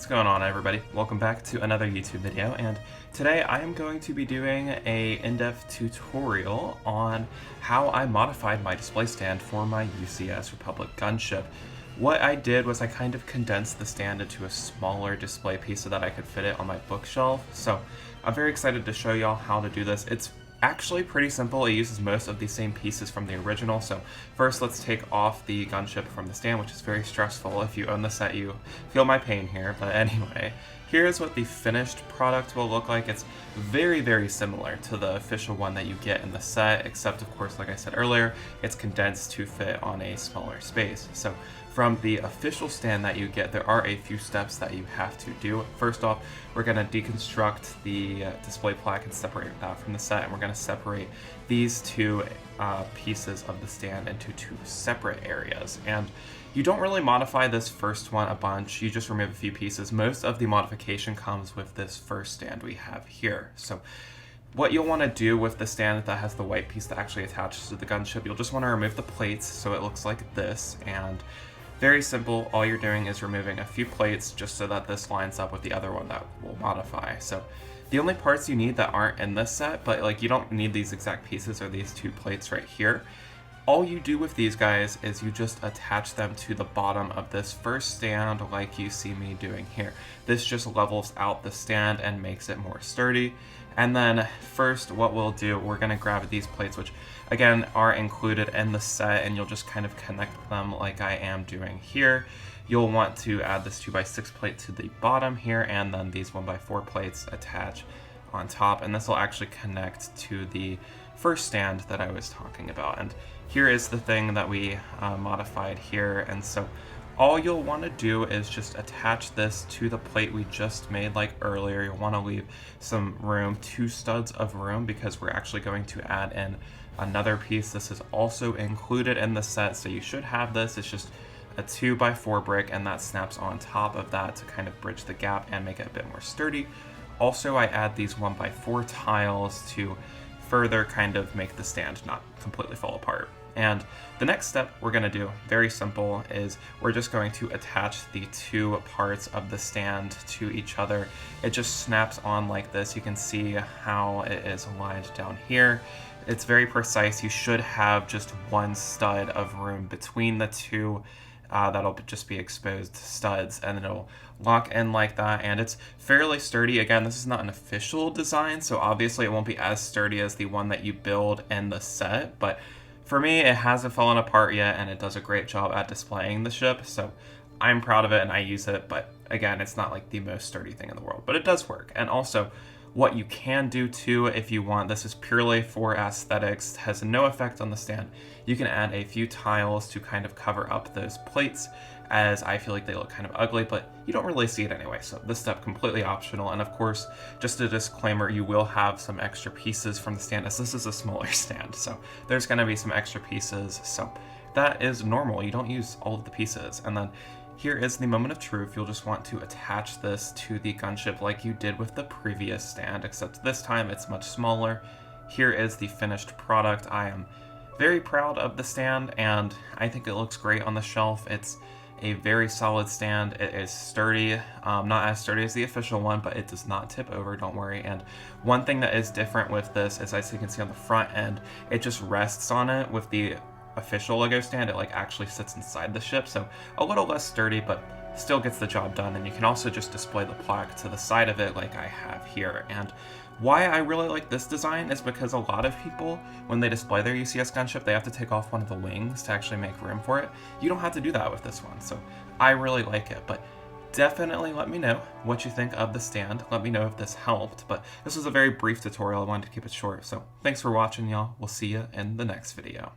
What's going on, everybody? Welcome back to another YouTube video, and today I am going to be doing a in-depth tutorial on how I modified my display stand for my UCS Republic Gunship. What I did was I kind of condensed the stand into a smaller display piece so that I could fit it on my bookshelf, so I'm very excited to show y'all how to do this. It's actually pretty simple. It uses most of the same pieces from the original. So first, let's take off the gunship from the stand, which is very stressful. If you own the set, you feel my pain here. But anyway, here's what the finished product will look like. It's very similar to the official one that you get in the set, except of course, like I said earlier, it's condensed to fit on a smaller space. So from the official stand that you get, there are a few steps that you have to do. First off, we're going to deconstruct the display plaque and separate that from the set, and we're going to separate these two pieces of the stand into two separate areas. And you don't really modify this first one a bunch, you just remove a few pieces. Most of the modification comes with this first stand we have here. So what you'll want to do with the stand that has the white piece that actually attaches to the gunship, you'll just want to remove the plates so it looks like this. And very simple, all you're doing is removing a few plates just so that this lines up with the other one that we'll modify. So the only parts you need that aren't in this set, but like you don't need these exact pieces, are these two plates right here. All you do with these guys is you just attach them to the bottom of this first stand like you see me doing here. This just levels out the stand and makes it more sturdy. And then first what we'll do, we're going to grab these plates, which again are included in the set, and you'll just kind of connect them like I am doing here. You'll want to add this 2x6 plate to the bottom here, and then these 1x4 plates attach on top, and this will actually connect to the first stand that I was talking about. And here is the thing that we modified here, and so all you'll want to do is just attach this to the plate we just made like earlier. You'll want to leave some room, 2 studs of room, because we're actually going to add in another piece. This is also included in the set, so you should have this. It's just a 2x4 brick, and that snaps on top of that to kind of bridge the gap and make it a bit more sturdy. Also, I add these 1x4 tiles to further kind of make the stand not completely fall apart. And the next step we're going to do, very simple, is we're just going to attach the two parts of the stand to each other. It just snaps on like this. You can see how it is aligned down here. It's very precise. You should have just one stud of room between the two. That'll just be exposed studs, and then it'll lock in like that, and it's fairly sturdy. Again, this is not an official design, so obviously it won't be as sturdy as the one that you build in the set, but for me, it hasn't fallen apart yet, and it does a great job at displaying the ship, so I'm proud of it and I use it. But again, it's not like the most sturdy thing in the world, but it does work. And also, what you can do too, if you want, this is purely for aesthetics, has no effect on the stand. You can add a few tiles to kind of cover up those plates, as I feel like they look kind of ugly, but you don't really see it anyway, so this step completely optional. And of course, just a disclaimer, you will have some extra pieces from the stand, as this is a smaller stand, so there's going to be some extra pieces, so that is normal. You don't use all of the pieces. And then here is the moment of truth. You'll just want to attach this to the gunship like you did with the previous stand, except this time it's much smaller. Here is the finished product. I am very proud of the stand, and I think it looks great on the shelf. It's a very solid stand. It is sturdy, not as sturdy as the official one, but it does not tip over, don't worry. And one thing that is different with this is, as you can see on the front end, it just rests on it. With the official LEGO stand, it like actually sits inside the ship, so a little less sturdy, but still gets the job done. And you can also just display the plaque to the side of it like I have here. And why I really like this design is because a lot of people, when they display their UCS gunship, they have to take off one of the wings to actually make room for it. You don't have to do that with this one, so I really like it. But definitely let me know what you think of the stand. Let me know if this helped, but this was a very brief tutorial. I wanted to keep it short, so thanks for watching, y'all. We'll see you in the next video.